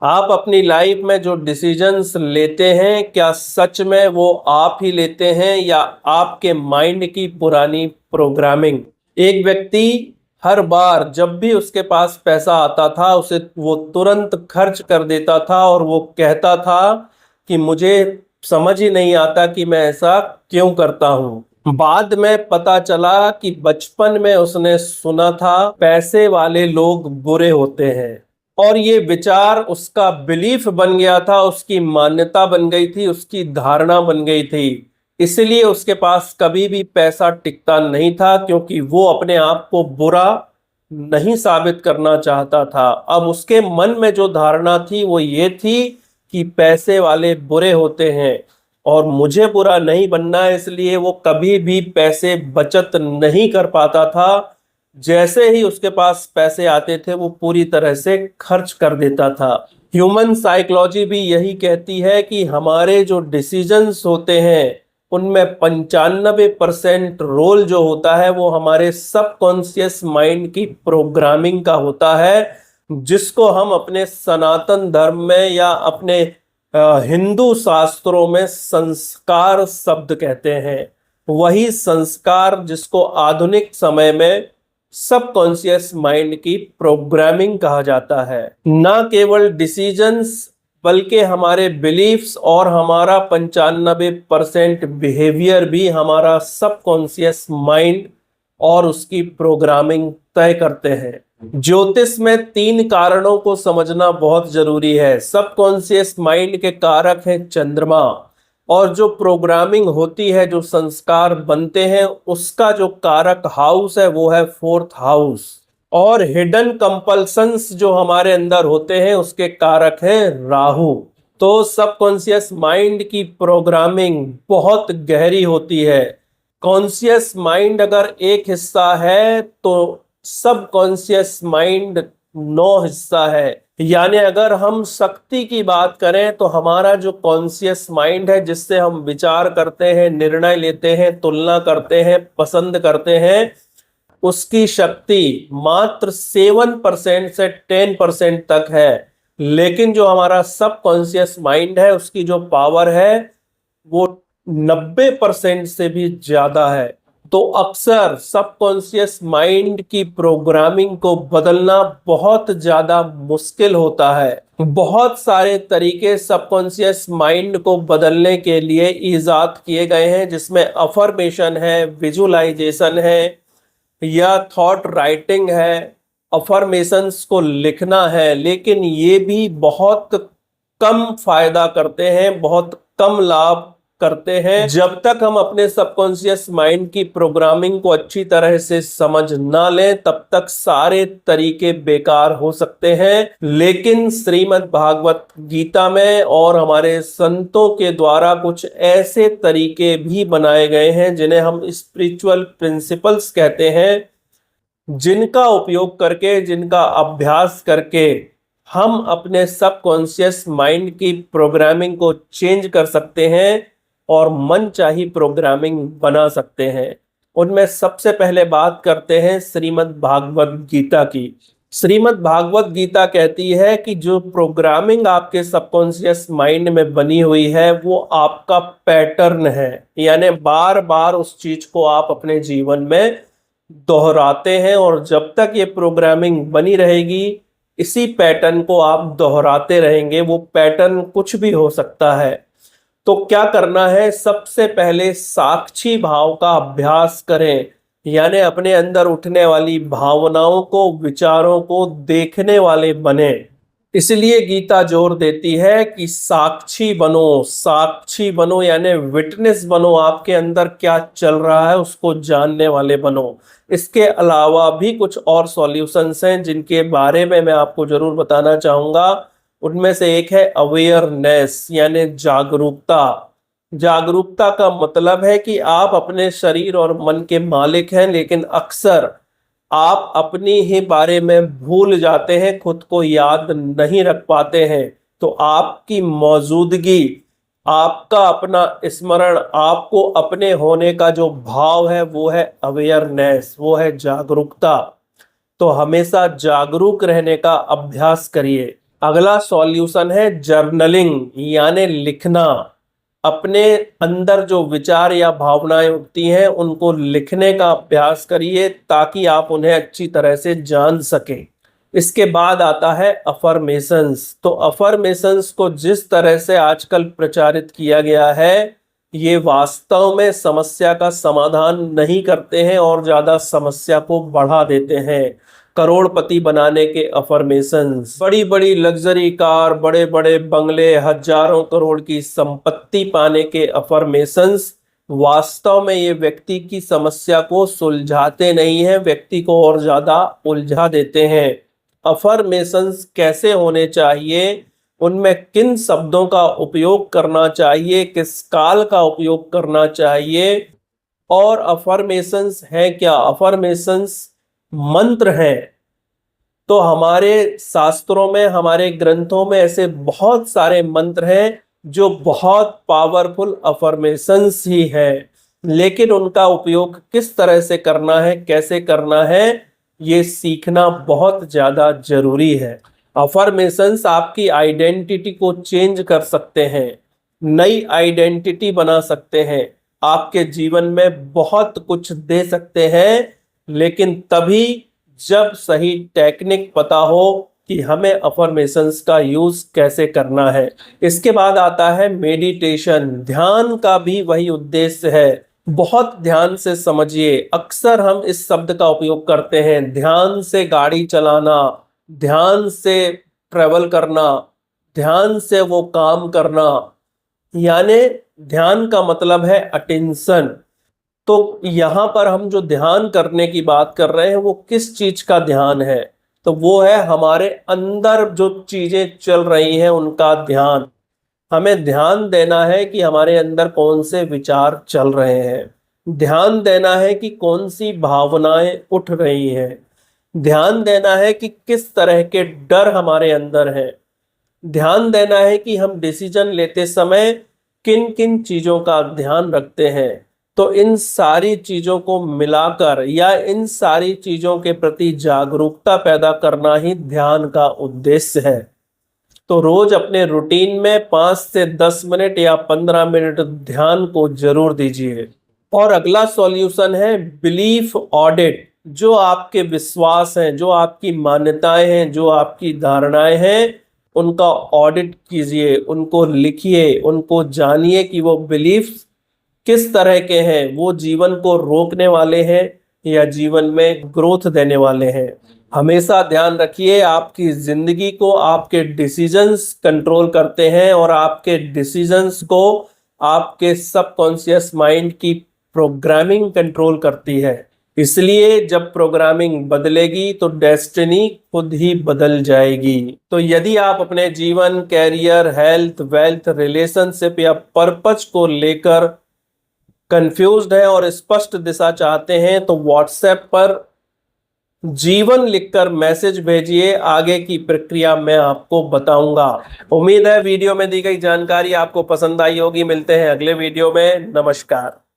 आप अपनी लाइफ में जो डिसीजंस लेते हैं क्या सच में वो आप ही लेते हैं या आपके माइंड की पुरानी प्रोग्रामिंग। एक व्यक्ति हर बार जब भी उसके पास पैसा आता था उसे वो तुरंत खर्च कर देता था और वो कहता था कि मुझे समझ ही नहीं आता कि मैं ऐसा क्यों करता हूँ। बाद में पता चला कि बचपन में उसने सुना था पैसे वाले लोग बुरे होते हैं और ये विचार उसका बिलीफ बन गया था, उसकी मान्यता बन गई थी, उसकी धारणा बन गई थी। इसलिए उसके पास कभी भी पैसा टिकता नहीं था क्योंकि वो अपने आप को बुरा नहीं साबित करना चाहता था। अब उसके मन में जो धारणा थी वो ये थी कि पैसे वाले बुरे होते हैं और मुझे बुरा नहीं बनना है, इसलिए वो कभी भी पैसे बचत नहीं कर पाता था। जैसे ही उसके पास पैसे आते थे वो पूरी तरह से खर्च कर देता था। ह्यूमन साइकोलॉजी भी यही कहती है कि हमारे जो डिसीजंस होते हैं उनमें 95% रोल जो होता है वो हमारे सबकॉन्शियस माइंड की प्रोग्रामिंग का होता है, जिसको हम अपने सनातन धर्म में या अपने हिंदू शास्त्रों में संस्कार शब्द कहते हैं। वही संस्कार जिसको आधुनिक समय में सबकॉन्शियस माइंड की प्रोग्रामिंग कहा जाता है। ना केवल डिसीजंस बल्कि हमारे बिलीफ्स और हमारा 95% बिहेवियर भी हमारा सबकॉन्शियस माइंड और उसकी प्रोग्रामिंग तय करते हैं। ज्योतिष में 3 कारणों को समझना बहुत जरूरी है। सबकॉन्शियस माइंड के कारक है चंद्रमा, और जो प्रोग्रामिंग होती है, जो संस्कार बनते हैं, उसका जो कारक हाउस है वो है 4th हाउस। और हिडन कंपल्सन्स जो हमारे अंदर होते हैं उसके कारक है राहु। तो सबकॉन्शियस माइंड की प्रोग्रामिंग बहुत गहरी होती है। कॉन्शियस माइंड अगर एक हिस्सा है तो सबकॉन्शियस माइंड 9 हिस्सा है। यानी अगर हम शक्ति की बात करें तो हमारा जो कॉन्शियस माइंड है, जिससे हम विचार करते हैं, निर्णय लेते हैं, तुलना करते हैं, पसंद करते हैं, उसकी शक्ति मात्र 7% से 10% तक है। लेकिन जो हमारा सबकॉन्शियस माइंड है उसकी जो पावर है वो 90% से भी ज्यादा है। तो अक्सर सबकॉन्शियस माइंड की प्रोग्रामिंग को बदलना बहुत ज्यादा मुश्किल होता है। बहुत सारे तरीके सबकॉन्शियस माइंड को बदलने के लिए इजाद किए गए हैं, जिसमें अफर्मेशन है, विजुअलाइजेशन है या थॉट राइटिंग है, अफर्मेशंस को लिखना है। लेकिन ये भी बहुत कम फायदा करते हैं, बहुत कम लाभ करते हैं। जब तक हम अपने सबकॉन्शियस माइंड की प्रोग्रामिंग को अच्छी तरह से समझ ना लें तब तक सारे तरीके बेकार हो सकते हैं। लेकिन श्रीमद् भागवत गीता में और हमारे संतों के द्वारा कुछ ऐसे तरीके भी बनाए गए हैं जिन्हें हम स्पिरिचुअल प्रिंसिपल्स कहते हैं, जिनका उपयोग करके, जिनका अभ्यास करके हम अपने सबकॉन्शियस माइंड की प्रोग्रामिंग को चेंज कर सकते हैं और मनचाही प्रोग्रामिंग बना सकते हैं। उनमें सबसे पहले बात करते हैं श्रीमद् भागवत गीता की। श्रीमद् भागवत गीता कहती है कि जो प्रोग्रामिंग आपके सबकॉन्शियस माइंड में बनी हुई है वो आपका पैटर्न है। यानी बार बार उस चीज को आप अपने जीवन में दोहराते हैं और जब तक ये प्रोग्रामिंग बनी रहेगी इसी पैटर्न को आप दोहराते रहेंगे। वो पैटर्न कुछ भी हो सकता है। तो क्या करना है, सबसे पहले साक्षी भाव का अभ्यास करें। यानी अपने अंदर उठने वाली भावनाओं को, विचारों को देखने वाले बने। इसलिए गीता जोर देती है कि साक्षी बनो, साक्षी बनो यानी विटनेस बनो। आपके अंदर क्या चल रहा है उसको जानने वाले बनो। इसके अलावा भी कुछ और सॉल्यूशंस हैं जिनके बारे में मैं आपको जरूर बताना चाहूंगा। उनमें से एक है अवेयरनेस यानी जागरूकता। जागरूकता का मतलब है कि आप अपने शरीर और मन के मालिक हैं, लेकिन अक्सर आप अपनी ही बारे में भूल जाते हैं, खुद को याद नहीं रख पाते हैं। तो आपकी मौजूदगी, आपका अपना स्मरण, आपको अपने होने का जो भाव है वो है अवेयरनेस, वो है जागरूकता। तो हमेशा जागरूक रहने का अभ्यास करिए। अगला सॉल्यूशन है जर्नलिंग, यानी लिखना। अपने अंदर जो विचार या भावनाएं उठती हैं उनको लिखने का अभ्यास करिए ताकि आप उन्हें अच्छी तरह से जान सकें। इसके बाद आता है अफर्मेशंस। तो अफर्मेशंस को जिस तरह से आजकल प्रचारित किया गया है, ये वास्तव में समस्या का समाधान नहीं करते हैं और ज्यादा समस्या को बढ़ा देते हैं। करोड़पति बनाने के अफर्मेशंस, बड़ी बड़ी लग्जरी कार, बड़े बड़े बंगले, हजारों करोड़ की संपत्ति पाने के अफर्मेशंस वास्तव में ये व्यक्ति की समस्या को सुलझाते नहीं हैं, व्यक्ति को और ज्यादा उलझा देते हैं। अफर्मेशंस कैसे होने चाहिए, उनमें किन शब्दों का उपयोग करना चाहिए, किस काल का उपयोग करना चाहिए, और अफर्मेशंस है क्या? अफर्मेशंस मंत्र हैं। तो हमारे शास्त्रों में, हमारे ग्रंथों में ऐसे बहुत सारे मंत्र हैं जो बहुत पावरफुल अफर्मेशंस ही है, लेकिन उनका उपयोग किस तरह से करना है, कैसे करना है, ये सीखना बहुत ज्यादा जरूरी है। अफर्मेशंस आपकी आइडेंटिटी को चेंज कर सकते हैं, नई आइडेंटिटी बना सकते हैं, आपके जीवन में बहुत कुछ दे सकते हैं, लेकिन तभी जब सही टेक्निक पता हो कि हमें अफर्मेशंस का यूज कैसे करना है। इसके बाद आता है मेडिटेशन। ध्यान का भी वही उद्देश्य है। बहुत ध्यान से समझिए। अक्सर हम इस शब्द का उपयोग करते हैं, ध्यान से गाड़ी चलाना, ध्यान से ट्रेवल करना, ध्यान से वो काम करना, यानी ध्यान का मतलब है अटेंशन। तो यहाँ पर हम जो ध्यान करने की बात कर रहे हैं वो किस चीज का ध्यान है? तो वो है हमारे अंदर जो चीजें चल रही हैं उनका ध्यान। हमें ध्यान देना है कि हमारे अंदर कौन से विचार चल रहे हैं, ध्यान देना है कि कौन सी भावनाएं उठ रही हैं, ध्यान देना है कि किस तरह के डर हमारे अंदर है, ध्यान देना है कि हम डिसीजन लेते समय किन किन चीजों का ध्यान रखते हैं। तो इन सारी चीजों को मिलाकर या इन सारी चीजों के प्रति जागरूकता पैदा करना ही ध्यान का उद्देश्य है। तो रोज अपने रूटीन में 5 से 10 मिनट या 15 मिनट ध्यान को जरूर दीजिए। और अगला सॉल्यूशन है बिलीफ ऑडिट। जो आपके विश्वास हैं, जो आपकी मान्यताएं हैं, जो आपकी धारणाएं हैं, उनका ऑडिट कीजिए, उनको लिखिए, उनको जानिए कि वो बिलीफ्स किस तरह के हैं, वो जीवन को रोकने वाले हैं या जीवन में ग्रोथ देने वाले हैं। हमेशा ध्यान रखिए, आपकी जिंदगी को आपके डिसीजंस कंट्रोल करते हैं और आपके डिसीजंस को आपके सबकॉन्शियस माइंड की प्रोग्रामिंग कंट्रोल करती है। इसलिए जब प्रोग्रामिंग बदलेगी तो डेस्टिनी खुद ही बदल जाएगी। तो यदि आप अपने जीवन, कैरियर, हेल्थ, वेल्थ, रिलेशनशिप या पर्पस को लेकर कंफ्यूज्ड है और स्पष्ट दिशा चाहते हैं तो व्हाट्सएप पर जीवन लिखकर मैसेज भेजिए। आगे की प्रक्रिया मैं आपको बताऊंगा। उम्मीद है वीडियो में दी गई जानकारी आपको पसंद आई होगी। मिलते हैं अगले वीडियो में। नमस्कार।